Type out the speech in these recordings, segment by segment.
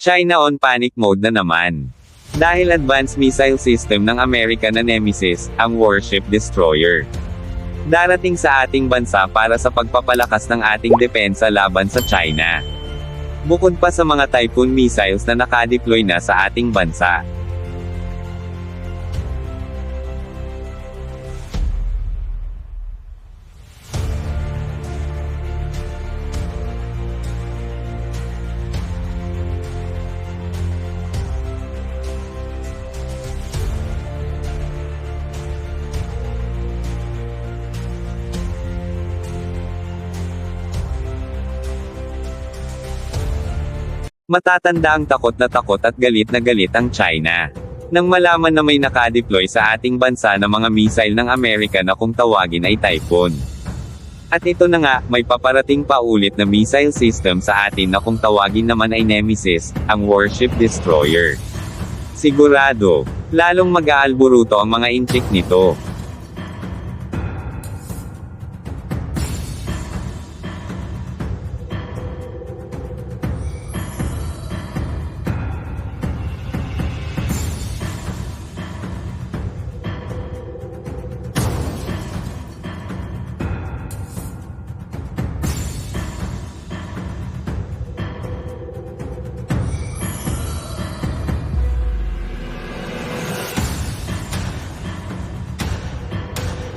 China on panic mode na naman. Dahil advanced missile system ng Amerika na NMESIS, ang warship destroyer. Darating sa ating bansa para sa pagpapalakas ng ating depensa laban sa China. Bukod pa sa mga Typhoon missiles na nakadeploy na sa ating bansa. Matatanda ang takot at galit na galit ang China. Nang malaman na may nakadeploy sa ating bansa na mga missile ng Amerika na kung tawagin ay Typhoon. At ito na nga, may paparating pa ulit na missile system sa atin na kung tawagin naman ay NMESIS, ang warship destroyer. Sigurado, lalong mag-aalburuto ang mga inchik nito.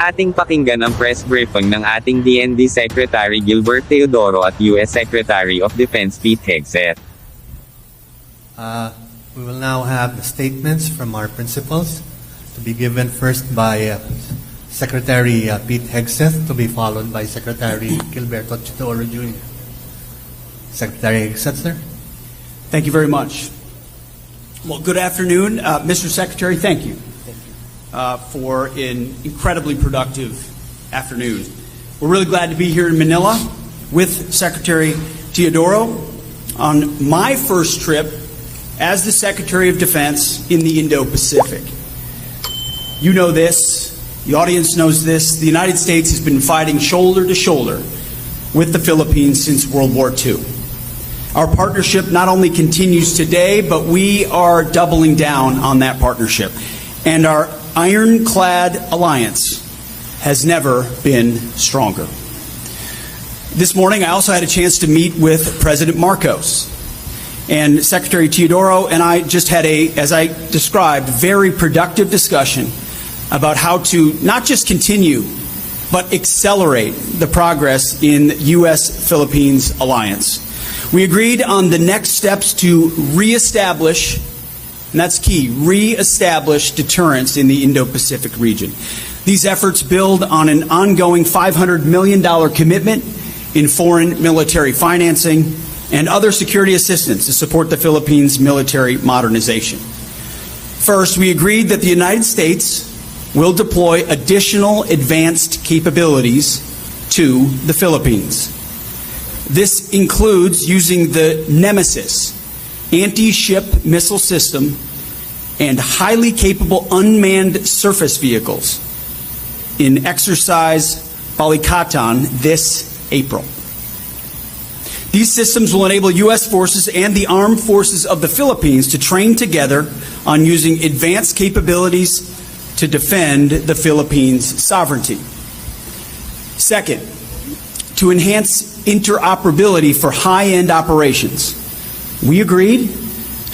Ating pakinggan ang press briefing ng ating DND Secretary Gilbert Teodoro at U.S. Secretary of Defense Pete Hegseth. We will now have the statements from our principals to be given first by Secretary Pete Hegseth, to be followed by Secretary Gilberto Teodoro Jr. Secretary Hegseth, sir. Thank you very much. Well, good afternoon, Mr. Secretary. Thank you. For an incredibly productive afternoon. We're really glad to be here in Manila with Secretary Teodoro on my first trip as the Secretary of Defense in the Indo-Pacific. You know this, the audience knows this, the United States has been fighting shoulder to shoulder with the Philippines since World War II. Our partnership not only continues today, but we are doubling down on that partnership. And our ironclad alliance has never been stronger. This morning, I also had a chance to meet with President Marcos. And Secretary Teodoro and I just had as I described, very productive discussion about how to not just continue, but accelerate the progress in U.S.-Philippines alliance. We agreed on the next steps to reestablish, and that's key, re-establish deterrence in the Indo-Pacific region. These efforts build on an ongoing $500 million commitment in foreign military financing and other security assistance to support the Philippines' military modernization. First, we agreed that the United States will deploy additional advanced capabilities to the Philippines. This includes using the NMESIS anti-ship missile system and highly capable unmanned surface vehicles in exercise Balikatan this April. These systems will enable U.S. forces and the armed forces of the Philippines to train together on using advanced capabilities to defend the Philippines' sovereignty. Second, to enhance interoperability for high-end operations. We agreed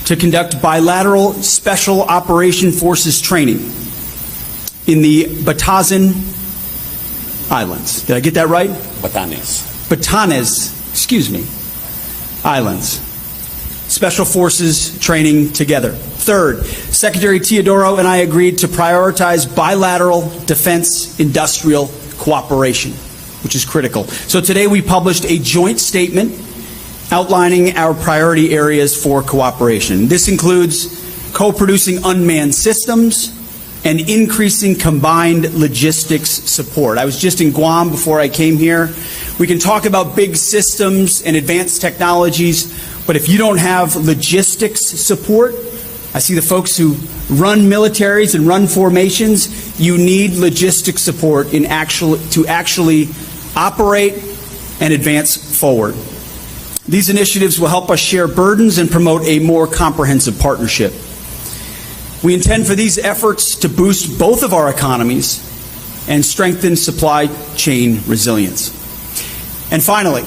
to conduct bilateral Special Operation Forces training in the Batanes Islands. Did I get that right? Batanes, Islands. Special Forces training together. Third, Secretary Teodoro and I agreed to prioritize bilateral defense industrial cooperation, which is critical. So today we published a joint statement outlining our priority areas for cooperation. This includes co-producing unmanned systems and increasing combined logistics support. I was just in Guam before I came here. We can talk about big systems and advanced technologies, but if you don't have logistics support, I see the folks who run militaries and run formations, you need logistics support to actually operate and advance forward. These initiatives will help us share burdens and promote a more comprehensive partnership. We intend for these efforts to boost both of our economies and strengthen supply chain resilience. And finally,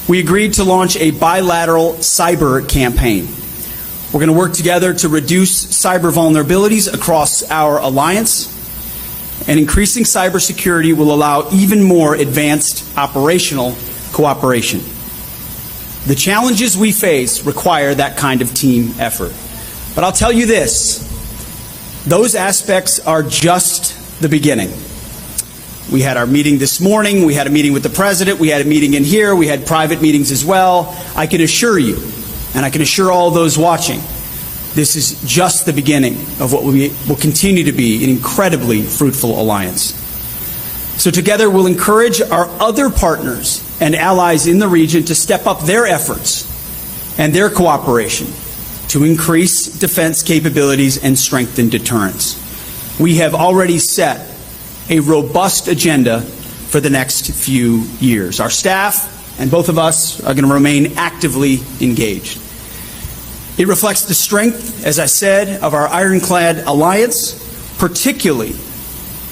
we agreed to launch a bilateral cyber campaign. We're going to work together to reduce cyber vulnerabilities across our alliance, and increasing cybersecurity will allow even more advanced operational cooperation. The challenges we face require that kind of team effort. But I'll tell you this, those aspects are just the beginning. We had our meeting this morning, we had a meeting with the President, we had a meeting in here, we had private meetings as well. I can assure you, and I can assure all those watching, this is just the beginning of what will continue to be an incredibly fruitful alliance. So together we'll encourage our other partners and allies in the region to step up their efforts and their cooperation to increase defense capabilities and strengthen deterrence. We have already set a robust agenda for the next few years. Our staff and both of us are going to remain actively engaged. It reflects the strength, as I said, of our ironclad alliance, particularly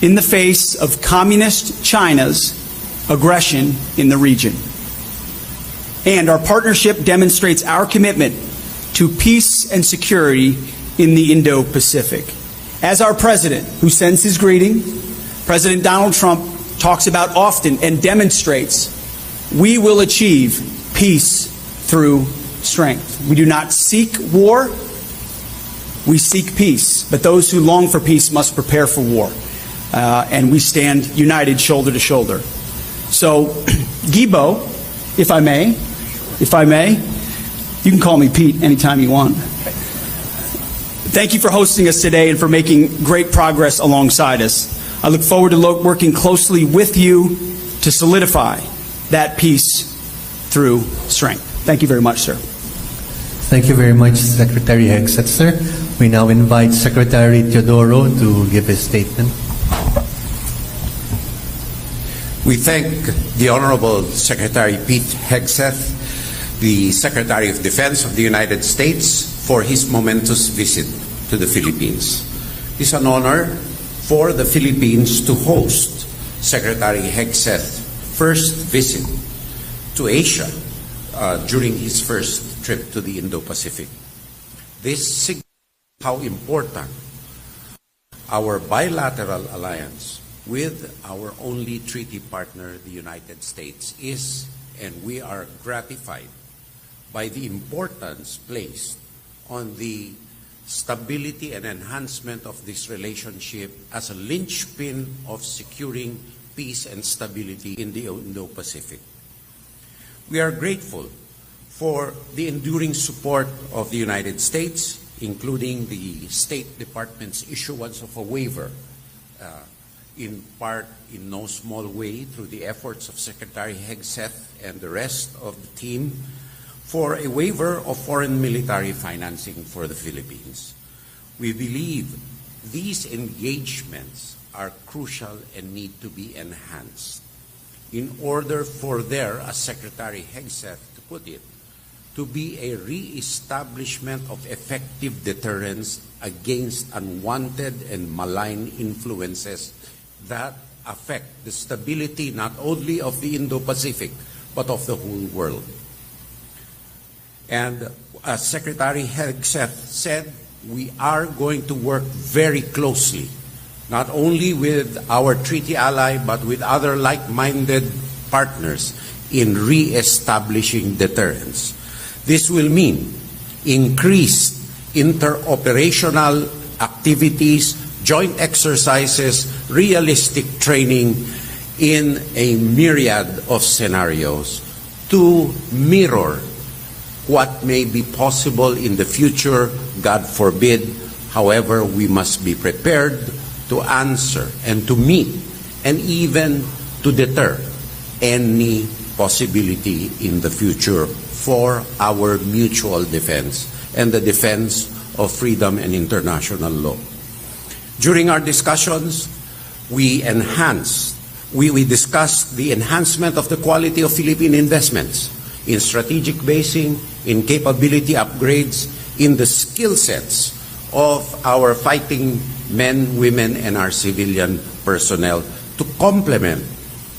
in the face of communist China's aggression in the region. And our partnership demonstrates our commitment to peace and security in the Indo-Pacific. As our President, who sends his greeting, President Donald Trump talks about often and demonstrates, we will achieve peace through strength. We do not seek war, we seek peace. But those who long for peace must prepare for war. And we stand united shoulder to shoulder. So, Gibo, if I may, you can call me Pete anytime you want. Thank you for hosting us today and for making great progress alongside us. I look forward to working closely with you to solidify that peace through strength. Thank you very much, sir. Thank you very much, Secretary Hegseth, sir. We now invite Secretary Teodoro to give his statement. We thank the Honorable Secretary Pete Hegseth, the Secretary of Defense of the United States, for his momentous visit to the Philippines. It is an honor for the Philippines to host Secretary Hegseth's first visit to Asia during his first trip to the Indo-Pacific. This signals how important our bilateral alliance with our only treaty partner, the United States, is, and we are gratified by the importance placed on the stability and enhancement of this relationship as a linchpin of securing peace and stability in the Indo-Pacific. We are grateful for the enduring support of the United States, including the State Department's issuance of a waiver, in part, in no small way, through the efforts of Secretary Hegseth and the rest of the team, for a waiver of foreign military financing for the Philippines. We believe these engagements are crucial and need to be enhanced in order for there, as Secretary Hegseth to put it, to be a re-establishment of effective deterrence against unwanted and malign influences that affect the stability not only of the Indo-Pacific, but of the whole world. And as Secretary Hegseth said, we are going to work very closely, not only with our treaty ally, but with other like-minded partners in re-establishing deterrence. This will mean increased interoperational activities, joint exercises, realistic training in a myriad of scenarios to mirror what may be possible in the future, God forbid. However, we must be prepared to answer and to meet and even to deter any possibility in the future for our mutual defense and the defense of freedom and international law. During our discussions, we discussed the enhancement of the quality of Philippine investments in strategic basing, in capability upgrades, in the skill sets of our fighting men, women, and our civilian personnel to complement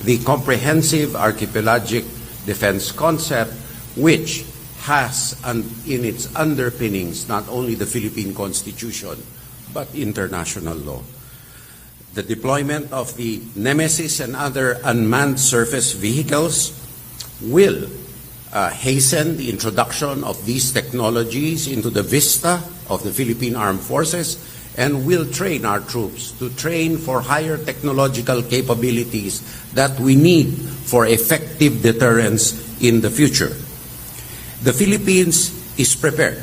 the comprehensive archipelagic defense concept, which has in its underpinnings not only the Philippine Constitution, but international law. The deployment of the NMESIS and other unmanned surface vehicles will hasten the introduction of these technologies into the vista of the Philippine Armed Forces and will train our troops to train for higher technological capabilities that we need for effective deterrence in the future. The Philippines is prepared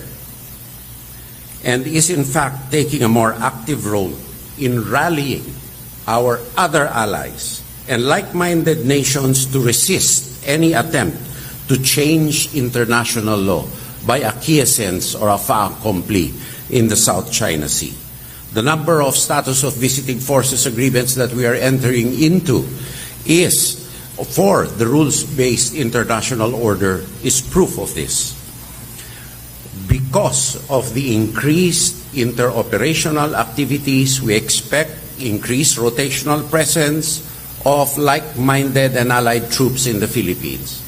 and is in fact taking a more active role in rallying our other allies and like-minded nations to resist any attempt to change international law by acquiescence or a fait accompli in the South China Sea. The number of status of visiting forces agreements that we are entering into is for the rules-based international order is proof of this. Because of the increased interoperational activities, we expect increased rotational presence of like-minded and allied troops in the Philippines.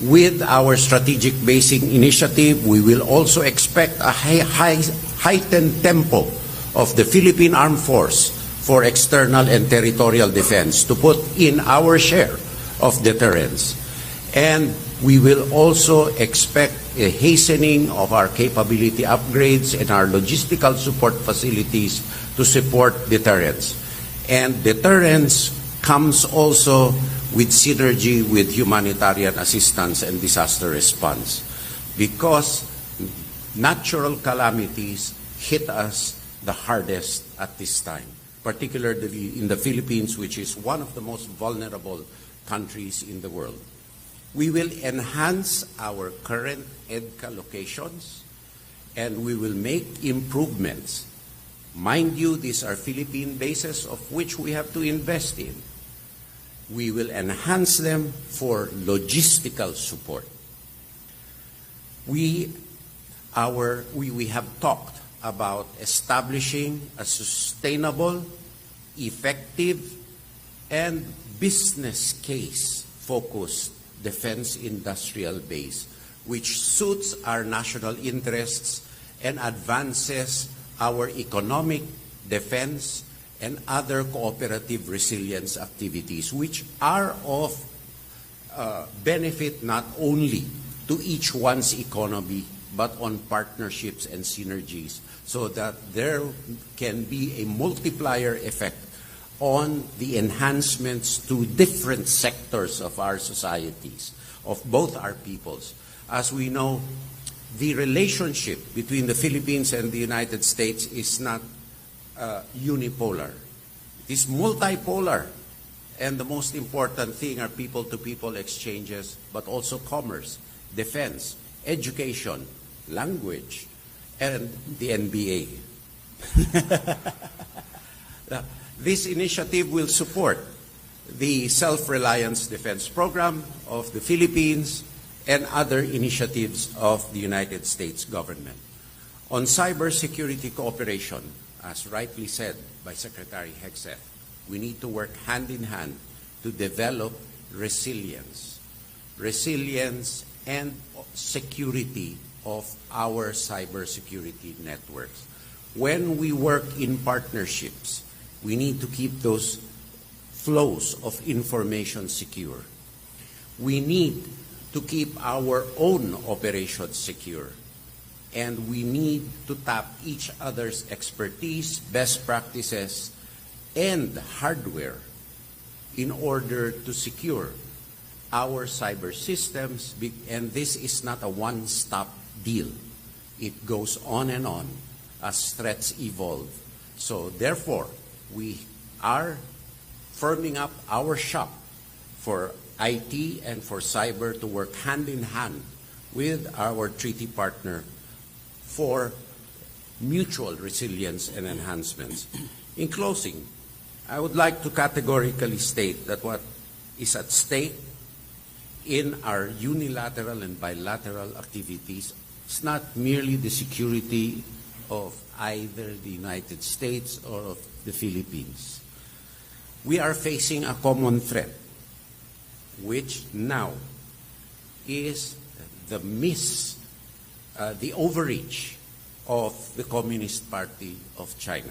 With our strategic basing initiative, we will also expect a heightened tempo of the Philippine Armed Force for external and territorial defense to put in our share of deterrence. And we will also expect a hastening of our capability upgrades and our logistical support facilities to support deterrence. And deterrence comes also with synergy with humanitarian assistance and disaster response, because natural calamities hit us the hardest at this time, particularly in the Philippines, which is one of the most vulnerable countries in the world. We will enhance our current EDCA locations and we will make improvements. Mind you, these are Philippine bases of which we have to invest in. We will enhance them for logistical support. We have talked about establishing a sustainable, effective, and business case focused defense industrial base, which suits our national interests and advances our economic, defense, and other cooperative resilience activities, which are of benefit not only to each one's economy, but on partnerships and synergies, so that there can be a multiplier effect on the enhancements to different sectors of our societies, of both our peoples. As we know, the relationship between the Philippines and the United States is not unipolar. It is multipolar. And the most important thing are people-to-people exchanges, but also commerce, defense, education, language, and the NBA. This initiative will support the self-reliance defense program of the Philippines and other initiatives of the United States government. On cybersecurity cooperation, as rightly said by Secretary Hegseth, we need to work hand in hand to develop resilience and security of our cybersecurity networks. When we work in partnerships, we need to keep those flows of information secure. We need to keep our own operations secure. And we need to tap each other's expertise, best practices, and hardware in order to secure our cyber systems. And this is not a one-stop deal. It goes on and on as threats evolve. So therefore, we are firming up our shop for IT and for cyber to work hand in hand with our treaty partner for mutual resilience and enhancements. In closing, I would like to categorically state that what is at stake in our unilateral and bilateral activities is not merely the security of either the United States or of the Philippines. We are facing a common threat, which now is the overreach of the Communist Party of China.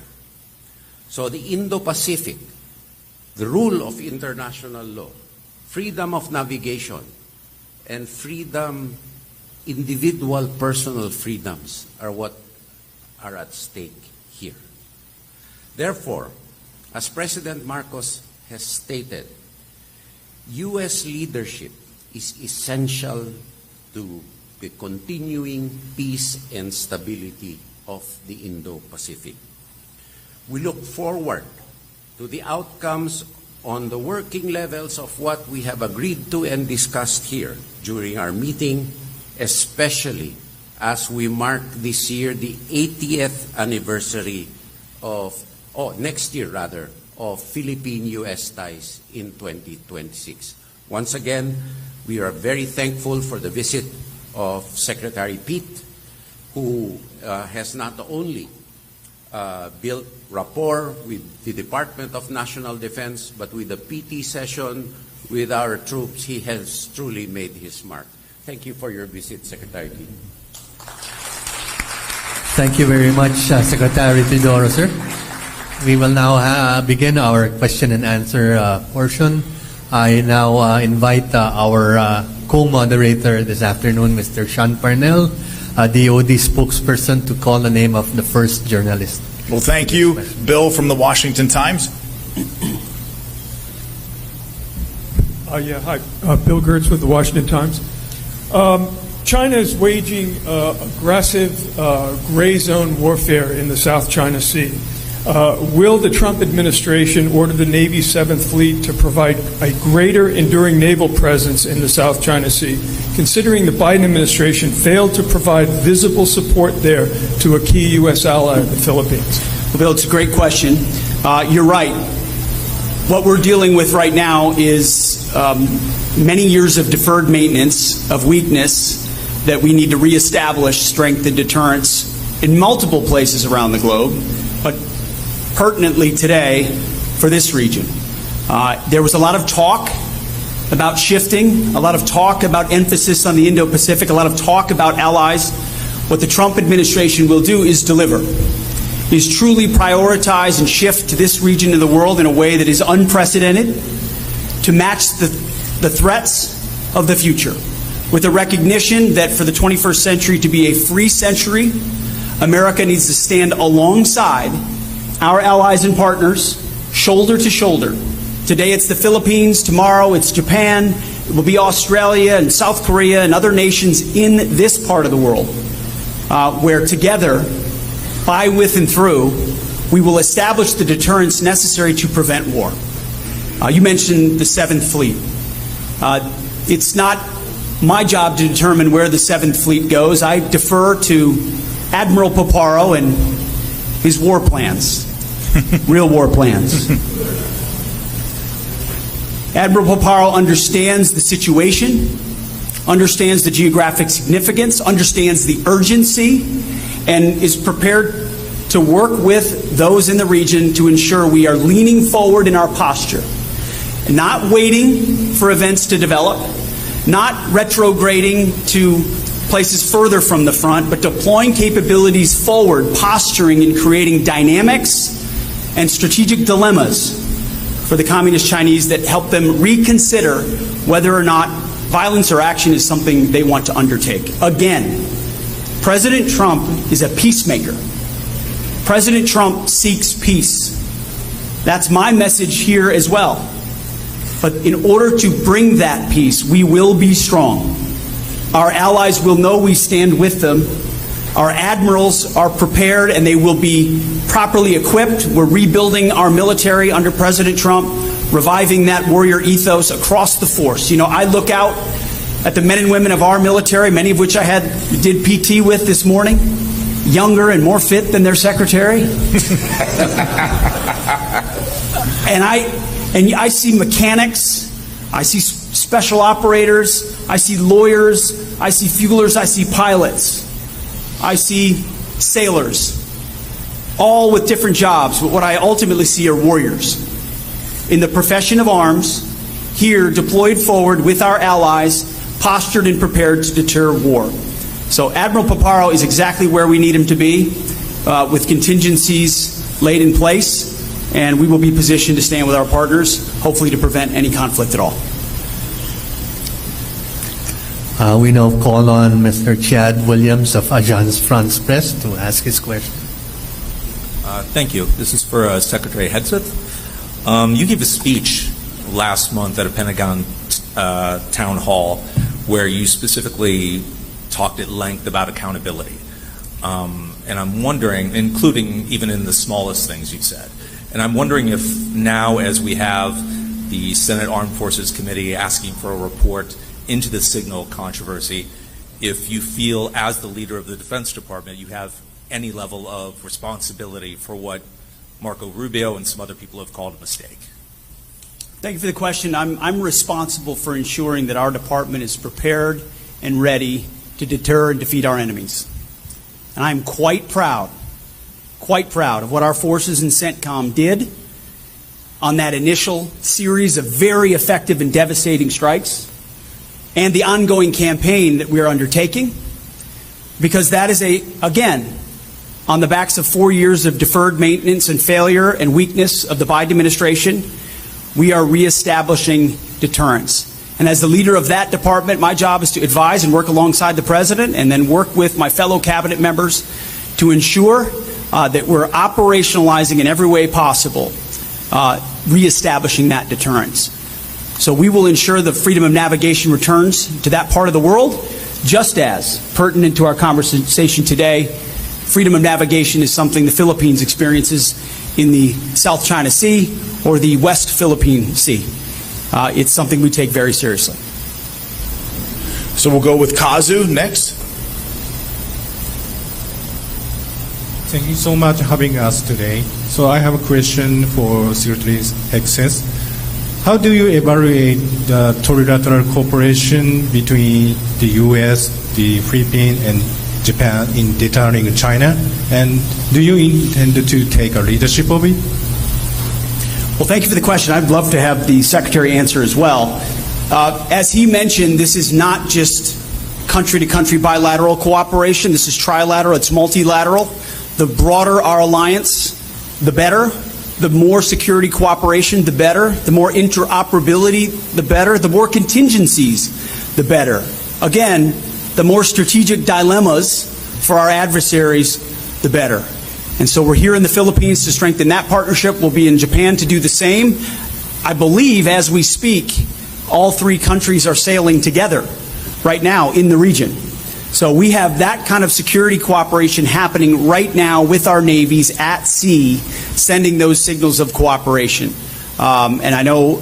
So the Indo-Pacific, the rule of international law, freedom of navigation, and individual personal freedoms are what are at stake here. Therefore, as President Marcos has stated, U.S. leadership is essential to the continuing peace and stability of the Indo-Pacific. We look forward to the outcomes on the working levels of what we have agreed to and discussed here during our meeting, especially as we mark this year the 80th anniversary next year of Philippine-U.S. ties in 2026. Once again, we are very thankful for the visit of Secretary Pete, who has not only built rapport with the Department of National Defense, but with the PT session with our troops, he has truly made his mark. Thank you for your visit, Secretary Pete. Thank you very much, Secretary Teodoro, sir. We will now begin our question and answer portion. I now invite our co-moderator this afternoon, Mr. Sean Parnell, DOD spokesperson, to call the name of the first journalist. Well, thank you. Bill from the Washington Times. Hi. Bill Gertz with the Washington Times. China is waging aggressive gray zone warfare in the South China Sea. Will the Trump administration order the Navy's 7th Fleet to provide a greater enduring naval presence in the South China Sea, considering the Biden administration failed to provide visible support there to a key U.S. ally, the Philippines? Well, Bill, it's a great question. You're right. What we're dealing with right now is many years of deferred maintenance, of weakness, that we need to reestablish strength and deterrence in multiple places around the globe, but pertinently today for this region. There was a lot of talk about shifting, a lot of talk about emphasis on the Indo-Pacific, a lot of talk about allies. What the Trump administration will do is deliver, is truly prioritize and shift to this region of the world in a way that is unprecedented to match the threats of the future, with a recognition that for the 21st century to be a free century, America needs to stand alongside our allies and partners, shoulder to shoulder. Today it's the Philippines, tomorrow it's Japan, it will be Australia and South Korea and other nations in this part of the world, where together, by, with, and through, we will establish the deterrence necessary to prevent war. You mentioned the 7th Fleet. It's not my job to determine where the 7th Fleet goes. I defer to Admiral Paparo and his war plans, real war plans. Admiral Paparo understands the situation, understands the geographic significance, understands the urgency, and is prepared to work with those in the region to ensure we are leaning forward in our posture, not waiting for events to develop, not retrograding to places further from the front, but deploying capabilities forward, posturing and creating dynamics and strategic dilemmas for the Communist Chinese that help them reconsider whether or not violence or action is something they want to undertake. Again, President Trump is a peacemaker. President Trump seeks peace. That's my message here as well. But in order to bring that peace, we will be strong. Our allies will know we stand with them. Our admirals are prepared and they will be properly equipped. We're rebuilding our military under President Trump, reviving that warrior ethos across the force. You know, I look out at the men and women of our military, many of which I did PT with this morning, younger and more fit than their secretary. And I see mechanics, I see special operators, I see lawyers, I see fuelers, I see pilots, I see sailors, all with different jobs, but what I ultimately see are warriors in the profession of arms, here deployed forward with our allies, postured and prepared to deter war. So Admiral Paparo is exactly where we need him to be, with contingencies laid in place, and we will be positioned to stand with our partners, hopefully to prevent any conflict at all. We now call on Mr. Chad Williams of Agence France Presse to ask his question. Thank you. This is for Secretary Hegseth. You gave a speech last month at a Pentagon town hall where you specifically talked at length about accountability. And I'm wondering, including even in the smallest things you said, and I'm wondering if now, as we have the Senate Armed Forces Committee asking for a report into the signal controversy, if you feel, as the leader of the Defense Department, you have any level of responsibility for what Marco Rubio and some other people have called a mistake. Thank you for the question. I'm responsible for ensuring that our department is prepared and ready to deter and defeat our enemies. And I'm quite proud of what our forces in CENTCOM did on that initial series of very effective and devastating strikes, and the ongoing campaign that we are undertaking, because that is, again, on the backs of 4 years of deferred maintenance and failure and weakness of the Biden administration, we are reestablishing deterrence. And as the leader of that department, my job is to advise and work alongside the President and then work with my fellow cabinet members to ensure that we're operationalizing in every way possible, reestablishing that deterrence. So we will ensure the freedom of navigation returns to that part of the world, just as pertinent to our conversation today, freedom of navigation is something the Philippines experiences in the South China Sea or the West Philippine Sea. It's something we take very seriously. So we'll go with Kazu next. Thank you so much for having us today. So I have a question for Secretary Hegseth. How do you evaluate the trilateral cooperation between the U.S., the Philippines, and Japan in deterring China? And do you intend to take a leadership of it? Well, thank you for the question. I'd love to have the Secretary answer as well. As he mentioned, this is not just country-to-country bilateral cooperation. This is trilateral. It's multilateral. The broader our alliance, the better. The more security cooperation, the better. The more interoperability, the better. The more contingencies, the better. Again, the more strategic dilemmas for our adversaries, the better. And so we're here in the Philippines to strengthen that partnership. We'll be in Japan to do the same. I believe as we speak, all three countries are sailing together right now in the region. So we have that kind of security cooperation happening right now with our navies at sea, sending those signals of cooperation. And I know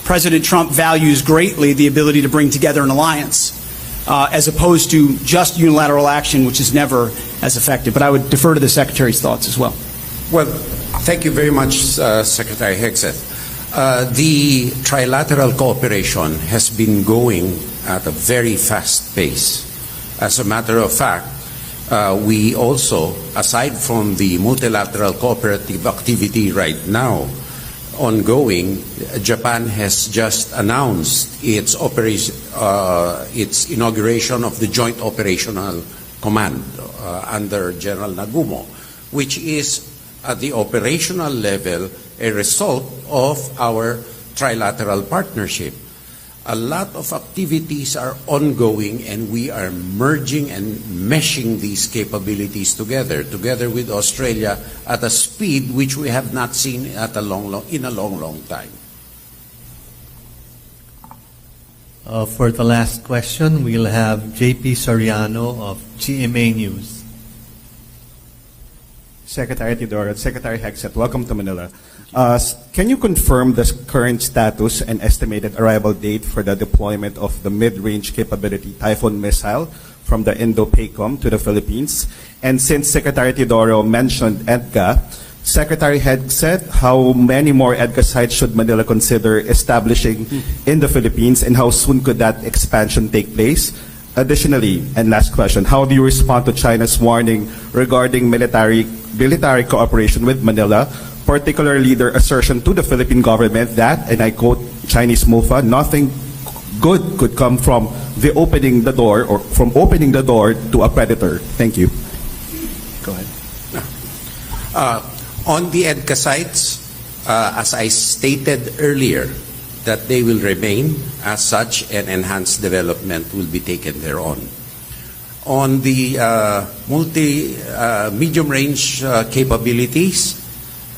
President Trump values greatly the ability to bring together an alliance, as opposed to just unilateral action, which is never as effective. But I would defer to the Secretary's thoughts as well. Well, thank you very much, Secretary Hegseth. The trilateral cooperation has been going at a very fast pace. As a matter of fact, we also, aside from the multilateral cooperative activity right now ongoing, Japan has just announced its inauguration of the Joint Operational Command under General Nagumo, which is at the operational level a result of our trilateral partnership. A lot of activities are ongoing, and we are merging and meshing these capabilities together with Australia at a speed which we have not seen in a long time. For the last question, we'll have J.P. Soriano of GMA News. Secretary Tidoro, Secretary Hegseth, welcome to Manila. Can you confirm the current status and estimated arrival date for the deployment of the mid-range capability Typhoon missile from the Indo-PACOM to the Philippines? And since Secretary Tidoro mentioned EDCA, Secretary Hegseth, how many more EDCA sites should Manila consider establishing in the Philippines, and how soon could that expansion take place? Additionally, and last question, how do you respond to China's warning regarding military cooperation with Manila, particularly their assertion to the Philippine government that, and I quote Chinese MOFA, nothing good could come from opening the door to a predator? Thank you. Go ahead. On the EDCA sites, as I stated earlier, that they will remain as such, and enhanced development will be taken thereon. On the medium-range capabilities,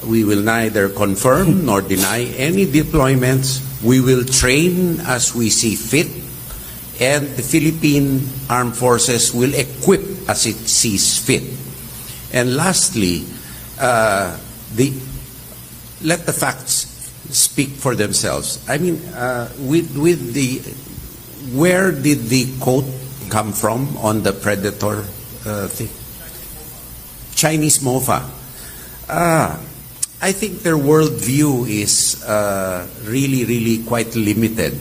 we will neither confirm nor deny any deployments. We will train as we see fit, and the Philippine Armed Forces will equip as it sees fit. And lastly, let the facts speak for themselves. I mean, where did the quote come from on the predator thing? Chinese MOFA. I think their worldview is really quite limited.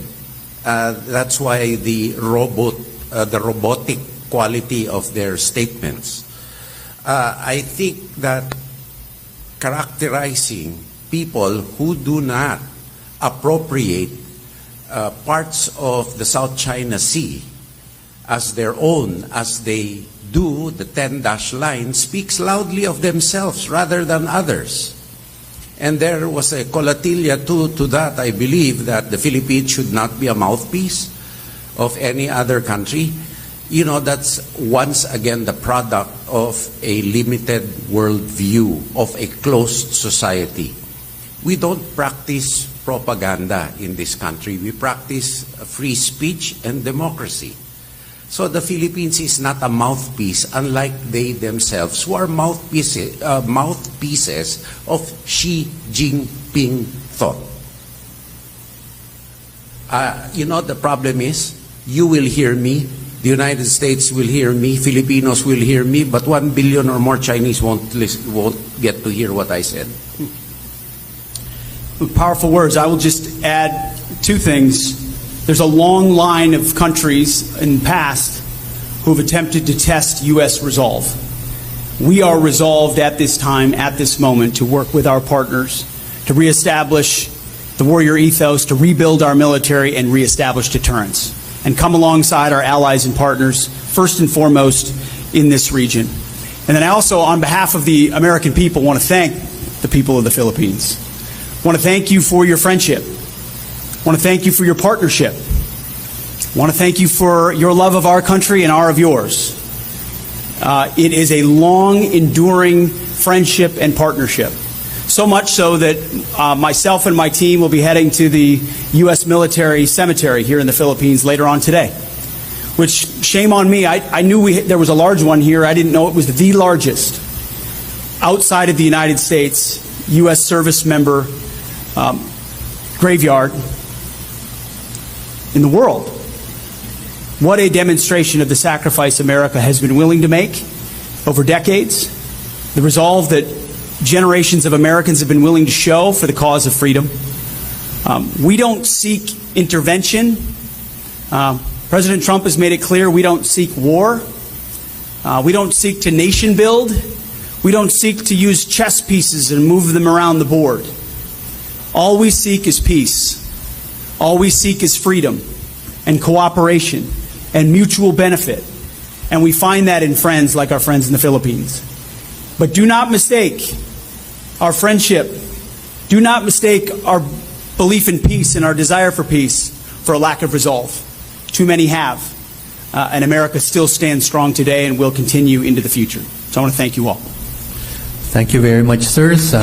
That's why the robotic quality of their statements. I think that characterizing people who do not appropriate parts of the South China Sea as their own, as they do the 10-dash line, speaks loudly of themselves rather than others. And there was a collatilla to that, I believe, that the Philippines should not be a mouthpiece of any other country. You know, that's once again the product of a limited worldview, of a closed society. We don't practice propaganda in this country. We practice free speech and democracy. So the Philippines is not a mouthpiece, unlike they themselves, who are mouthpieces of Xi Jinping thought. You know, the problem is, you will hear me, the United States will hear me, Filipinos will hear me, but 1 billion or more Chinese won't get to hear what I said. Powerful words. I will just add two things. There's a long line of countries in the past who have attempted to test U.S. resolve. We are resolved at this time, at this moment, to work with our partners to reestablish the warrior ethos, to rebuild our military and reestablish deterrence, and come alongside our allies and partners, first and foremost, in this region. And then I also, on behalf of the American people, want to thank the people of the Philippines. I want to thank you for your friendship. I want to thank you for your partnership. I want to thank you for your love of our country and our of yours. It is a long, enduring friendship and partnership. So much so that myself and my team will be heading to the U.S. military cemetery here in the Philippines later on today. Which, shame on me, I knew there was a large one here. I didn't know it was the largest outside of the United States U.S. service member graveyard in the world. What a demonstration of the sacrifice America has been willing to make over decades, the resolve that generations of Americans have been willing to show for the cause of freedom. We don't seek intervention. President Trump has made it clear we don't seek war. We don't seek to nation build. We don't seek to use chess pieces and move them around the board. All we seek is peace. All we seek is freedom and cooperation and mutual benefit. And we find that in friends like our friends in the Philippines. But do not mistake our friendship. Do not mistake our belief in peace and our desire for peace for a lack of resolve. Too many have. And America still stands strong today and will continue into the future. So I want to thank you all. Thank you very much, sirs.